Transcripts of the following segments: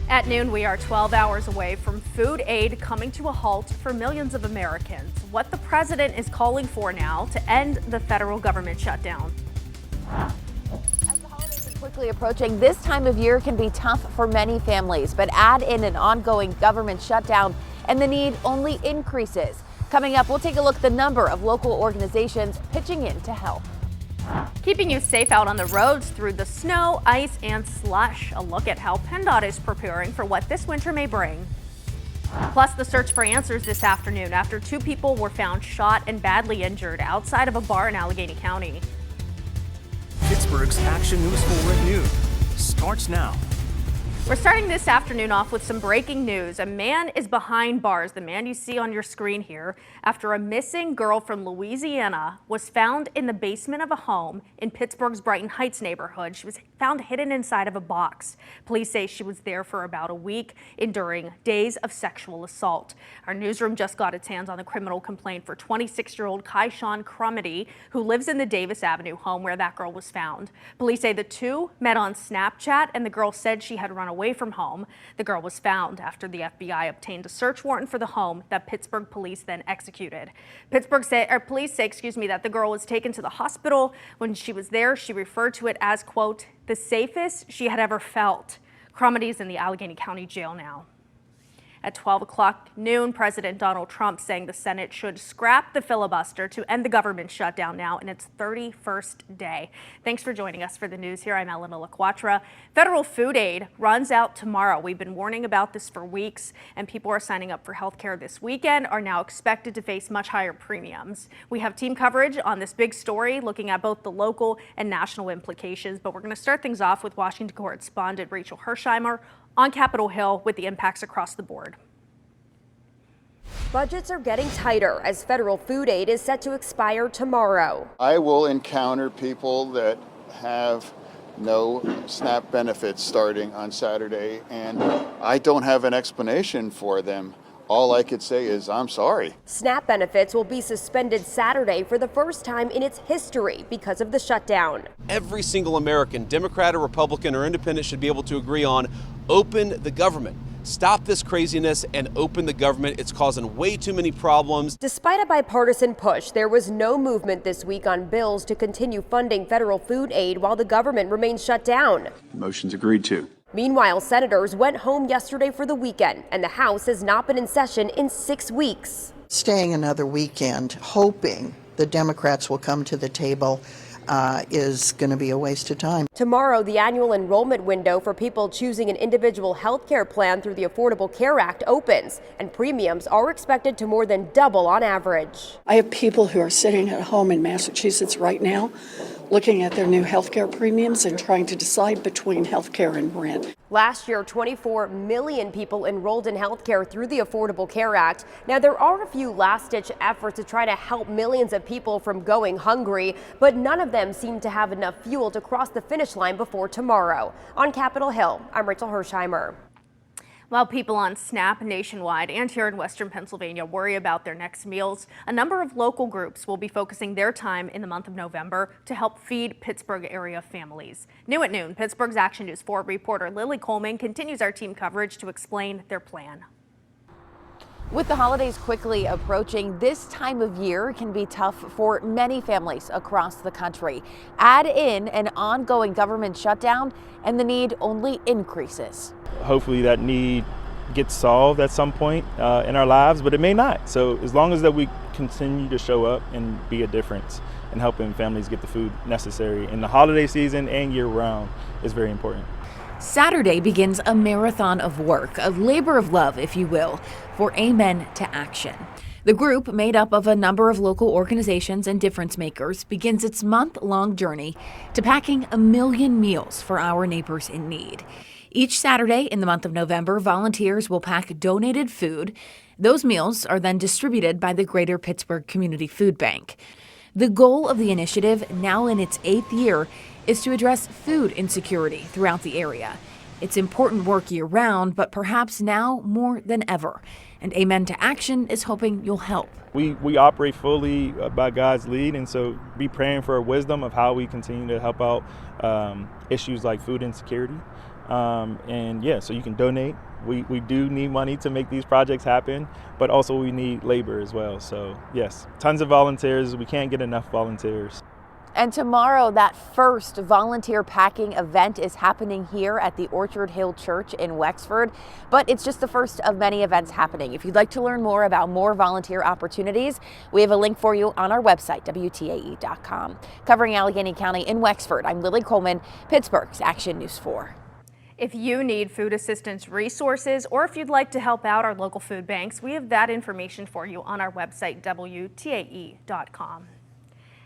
At noon, we are 12 hours away from food aid coming to a halt for millions of Americans. What the president is calling for now to end the federal government shutdown. As the holidays are quickly approaching, this time of year can be tough for many families, but add in an ongoing government shutdown and the need only increases. Coming up, we'll take a look at the number of local organizations pitching in to help. Keeping you safe out on the roads through the snow, ice, and slush. A look at how PennDOT is preparing for what this winter may bring. Plus, the search for answers this afternoon after 2 people were found shot and badly injured outside of a bar in Allegheny County. Pittsburgh's Action News 4 at noon starts now. We're starting this afternoon off with some breaking news. A man is behind bars, the man you see on your screen here, after a missing girl from Louisiana was found in the basement of a home in Pittsburgh's Brighton Heights neighborhood. She was found hidden inside of a box. Police say she was there for about a week, enduring days of sexual assault. Our newsroom just got its hands on the criminal complaint for 26-year-old Kaishan Crumity, who lives in the Davis Avenue home where that girl was found. Police say the two met on Snapchat, and the girl said she had run away from home. The girl was found after the FBI obtained a search warrant for the home that Pittsburgh police then executed. Police say, that the girl was taken to the hospital. When she was there, she referred to it as, quote, the safest she had ever felt. Crumity in the Allegheny County Jail now. At 12 o'clock noon, President Donald Trump saying the Senate should scrap the filibuster to end the government shutdown now in its 31st day. Thanks for joining us for the news here. I'm Elena LaQuatra. Federal food aid runs out tomorrow. We've been warning about this for weeks, and people are signing up for health care this weekend are now expected to face much higher premiums. We have team coverage on this big story, looking at both the local and national implications, but we're going to start things off with Washington correspondent Rachel Hersheimer on Capitol Hill with the impacts across the board. Budgets are getting tighter as federal food aid is set to expire tomorrow. I will encounter people that have no SNAP benefits starting on Saturday, and I don't have an explanation for them. All I could say is, I'm sorry. SNAP benefits will be suspended Saturday for the first time in its history because of the shutdown. Every single American, Democrat or Republican or Independent, should be able to agree on open the government. Stop this craziness and open the government. It's causing way too many problems. Despite a bipartisan push, there was no movement this week on bills to continue funding federal food aid while the government remains shut down. Motion's agreed to. Meanwhile, senators went home yesterday for the weekend, and the House has not been in session in 6 weeks. Staying another weekend, hoping the Democrats will come to the table, is going to be a waste of time. Tomorrow, the annual enrollment window for people choosing an individual health care plan through the Affordable Care Act opens, and premiums are expected to more than double on average. I have people who are sitting at home in Massachusetts right now looking at their new health care premiums and trying to decide between health care and rent. Last year, 24 million people enrolled in health care through the Affordable Care Act. Now, there are a few last-ditch efforts to try to help millions of people from going hungry, but none of them seem to have enough fuel to cross the finish line before tomorrow. On Capitol Hill, I'm Rachel Hersheimer. While people on SNAP nationwide and here in Western Pennsylvania worry about their next meals, a number of local groups will be focusing their time in the month of November to help feed Pittsburgh area families. New at noon, Pittsburgh's Action News 4 reporter Lily Coleman continues our team coverage to explain their plan. With the holidays quickly approaching, this time of year can be tough for many families across the country. Add in an ongoing government shutdown and the need only increases. Hopefully that need gets solved at some point in our lives, but it may not. So as long as that we continue to show up and be a difference in helping families get the food necessary in the holiday season and year round is very important. Saturday begins a marathon of work, a labor of love, if you will, for Amen to Action. The group, made up of a number of local organizations and difference makers, begins its month-long journey to packing 1 million meals for our neighbors in need. Each Saturday in the month of November, volunteers will pack donated food. Those meals are then distributed by the Greater Pittsburgh Community Food Bank. The goal of the initiative, now in its 8th year, is to address food insecurity throughout the area. It's important work year-round, but perhaps now more than ever. And Amen to Action is hoping you'll help. We operate fully by God's lead, and so be praying for wisdom of how we continue to help out issues like food insecurity. And yeah, so you can donate. We do need money to make these projects happen, but also we need labor as well. So yes, tons of volunteers. We can't get enough volunteers. And tomorrow, that first volunteer packing event is happening here at the Orchard Hill Church in Wexford, but it's just the first of many events happening. If you'd like to learn more about more volunteer opportunities, we have a link for you on our website, WTAE.com. Covering Allegheny County in Wexford, I'm Lily Coleman, Pittsburgh's Action News 4. If you need food assistance resources or if you'd like to help out our local food banks, we have that information for you on our website, WTAE.com.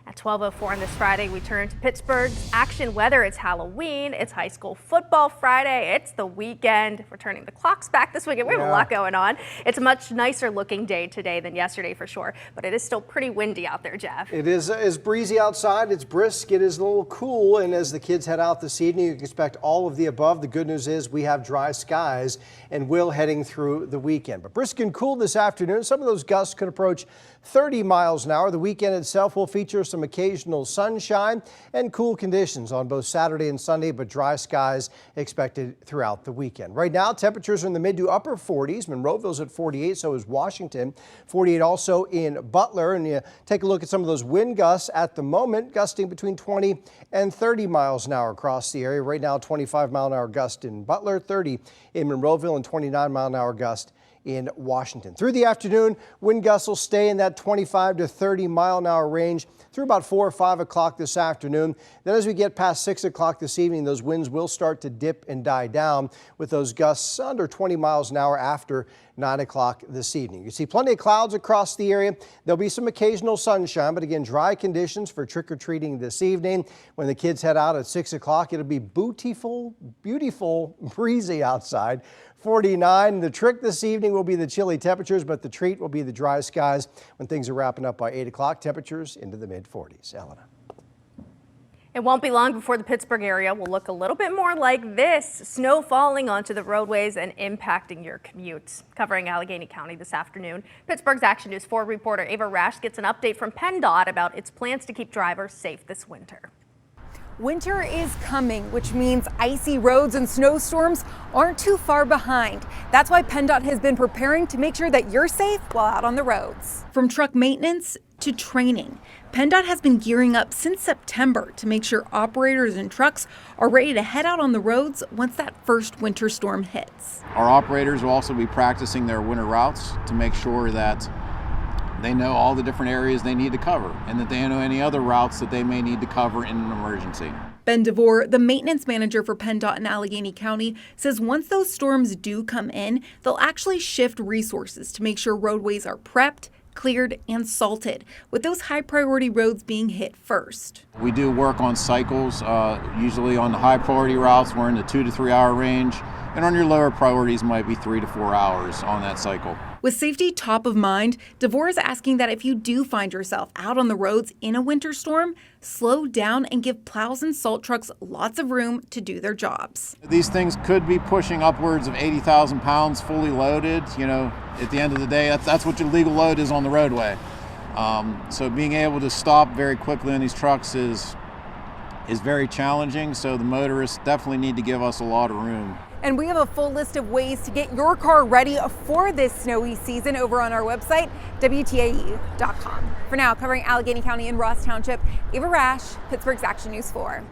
At 12:04 on this Friday, we turn to Pittsburgh's action weather. It's Halloween, it's high school football Friday, it's the weekend. We're turning the clocks back this weekend. We have a lot going on. It's a much nicer looking day today than yesterday for sure, but it is still pretty windy out there, Jeff. It is breezy outside, it's brisk, it is a little cool, and as the kids head out this evening, you can expect all of the above. The good news is we have dry skies and will heading through the weekend. But brisk and cool this afternoon. Some of those gusts could approach 30 miles an hour. The weekend itself will feature some occasional sunshine and cool conditions on both Saturday and Sunday, but dry skies expected throughout the weekend. Right now, temperatures are in the mid to upper 40s. Monroeville's at 48, so is Washington. 48 also in Butler. And you take a look at some of those wind gusts at the moment, gusting between 20 and 30 miles an hour across the area. Right now, 25 mile an hour gust in Butler, 30 in Monroeville, and 29 mile an hour gust in Washington. Through the afternoon, wind gusts will stay in that 25 to 30 mile an hour range through about 4 or 5 o'clock this afternoon. Then as we get past 6 o'clock this evening, those winds will start to dip and die down with those gusts under 20 miles an hour after 9 o'clock this evening. You see plenty of clouds across the area. There'll be some occasional sunshine, but again, dry conditions for trick-or-treating this evening. When the kids head out at 6 o'clock, it'll be beautiful, breezy outside. 49. The trick this evening will be the chilly temperatures, but the treat will be the dry skies when things are wrapping up by 8 o'clock. Temperatures into the mid-40s. Elena. It won't be long before the Pittsburgh area will look a little bit more like this. Snow falling onto the roadways and impacting your commutes. Covering Allegheny County this afternoon, Pittsburgh's Action News 4 reporter Ava Rash gets an update from PennDOT about its plans to keep drivers safe this winter. Winter is coming, which means icy roads and snowstorms aren't too far behind. That's why PennDOT has been preparing to make sure that you're safe while out on the roads. From truck maintenance to training, PennDOT has been gearing up since September to make sure operators and trucks are ready to head out on the roads once that first winter storm hits. Our operators will also be practicing their winter routes to make sure that they know all the different areas they need to cover and that they know any other routes that they may need to cover in an emergency. Ben DeVore, the maintenance manager for PennDOT in Allegheny County, says once those storms do come in, they'll actually shift resources to make sure roadways are prepped, cleared, and salted, with those high priority roads being hit first. We do work on cycles, usually on the high priority routes, we're in the 2 to 3 hour range, and on your lower priorities might be 3 to 4 hours on that cycle. With safety top of mind, DeVore is asking that if you do find yourself out on the roads in a winter storm, slow down and give plows and salt trucks lots of room to do their jobs. These things could be pushing upwards of 80,000 pounds fully loaded. You know, at the end of the day, that's what your legal load is on the roadway. So being able to stop very quickly on these trucks is very challenging. So the motorists definitely need to give us a lot of room. And we have a full list of ways to get your car ready for this snowy season over on our website, WTAE.com. For now, covering Allegheny County and Ross Township, Ava Rash, Pittsburgh's Action News 4.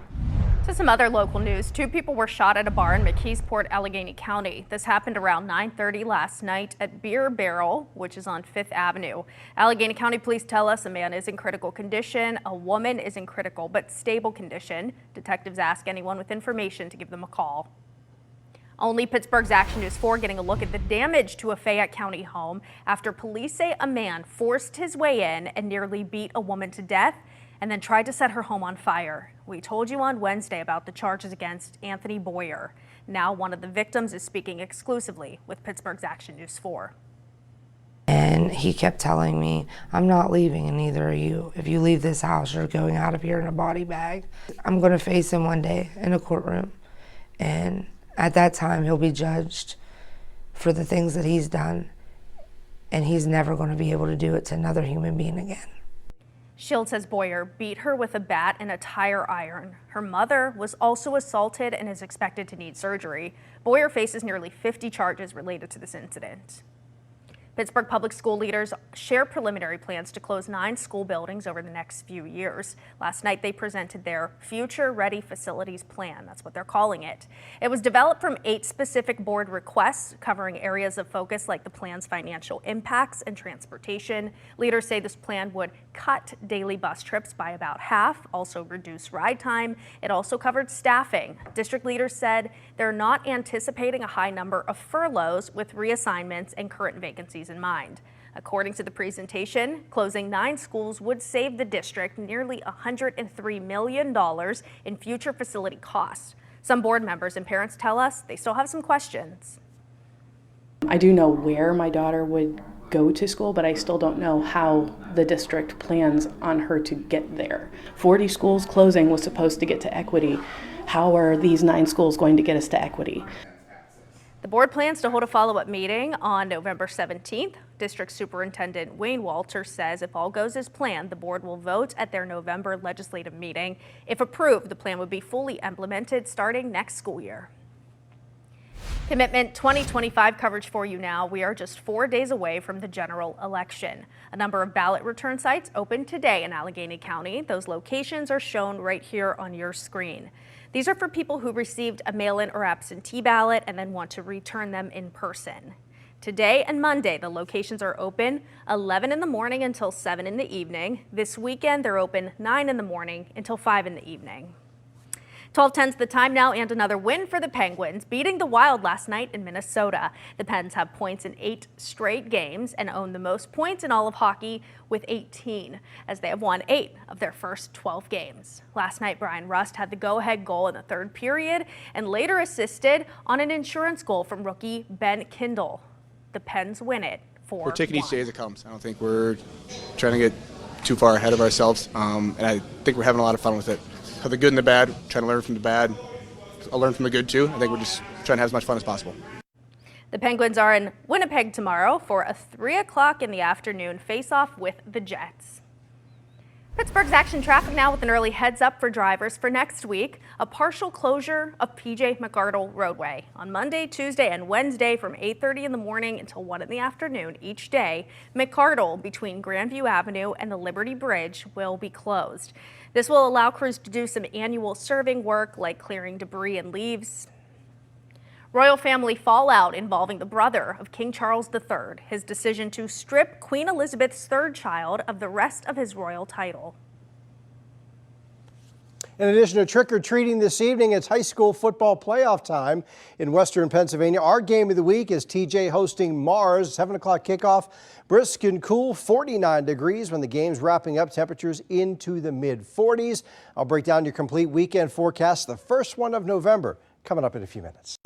To some other local news, 2 people were shot at a bar in McKeesport, Allegheny County. This happened around 9:30 last night at Beer Barrel, which is on 5th Avenue. Allegheny County police tell us a man is in critical condition. A woman is in critical but stable condition. Detectives ask anyone with information to give them a call. Only Pittsburgh's Action News 4 getting a look at the damage to a Fayette County home after police say a man forced his way in and nearly beat a woman to death and then tried to set her home on fire. We told you on Wednesday about the charges against Anthony Boyer. Now one of the victims is speaking exclusively with Pittsburgh's Action News 4. And he kept telling me, I'm not leaving and neither are you. If you leave this house, you're going out of here in a body bag. I'm going to face him one day in a courtroom. And at that time he'll be judged for the things that he's done, and he's never going to be able to do it to another human being again. Shields says Boyer beat her with a bat and a tire iron. Her mother was also assaulted and is expected to need surgery. Boyer faces nearly 50 charges related to this incident. Pittsburgh public school leaders share preliminary plans to close 9 school buildings over the next few years. Last night, they presented their Future Ready Facilities Plan. That's what they're calling it. It was developed from 8 specific board requests covering areas of focus like the plan's financial impacts and transportation. Leaders say this plan would cut daily bus trips by about half, also reduce ride time. It also covered staffing. District leaders said they're not anticipating a high number of furloughs with reassignments and current vacancies in mind. According to the presentation, closing 9 schools would save the district nearly $103 million in future facility costs. Some board members and parents tell us they still have some questions. I do know where my daughter would go to school, but I still don't know how the district plans on her to get there. 40 schools closing was supposed to get to equity. How are these 9 schools going to get us to equity? The board plans to hold a follow-up meeting on November 17th. District Superintendent Wayne Walter says if all goes as planned, the board will vote at their November legislative meeting. If approved, the plan would be fully implemented starting next school year. Commitment 2025 coverage for you now. We are just 4 days away from the general election. A number of ballot return sites open today in Allegheny County. Those locations are shown right here on your screen. These are for people who received a mail-in or absentee ballot and then want to return them in person. Today and Monday, the locations are open 11 in the morning until 7 in the evening. This weekend, they're open 9 in the morning until 5 in the evening. 12:10's the time now, and another win for the Penguins, beating the Wild last night in Minnesota. The Pens have points in 8 straight games and own the most points in all of hockey with 18, as they have won 8 of their first 12 games. Last night, Brian Rust had the go-ahead goal in the 3rd period and later assisted on an insurance goal from rookie Ben Kindle. The Pens win it 4-1. We're taking each day as it comes. I don't think we're trying to get too far ahead of ourselves, and I think we're having a lot of fun with it. The good and the bad, trying to learn from the bad. I'll learn from the good too. I think we're just trying to have as much fun as possible. The Penguins are in Winnipeg tomorrow for a 3 o'clock in the afternoon face-off with the Jets. Pittsburgh's Action Traffic now with an early heads up for drivers for next week. A partial closure of P.J. McArdle Roadway on Monday, Tuesday, and Wednesday from 8:30 in the morning until 1 in the afternoon each day. McArdle between Grandview Avenue and the Liberty Bridge will be closed. This will allow crews to do some annual serving work like clearing debris and leaves. Royal family fallout involving the brother of King Charles III, his decision to strip Queen Elizabeth's 3rd child of the rest of his royal title. In addition to trick-or-treating this evening, it's high school football playoff time in Western Pennsylvania. Our game of the week is TJ hosting Mars, 7 o'clock kickoff. Brisk and cool, 49 degrees when the game's wrapping up, temperatures into the mid-40s. I'll break down your complete weekend forecast, the first one of November, coming up in a few minutes.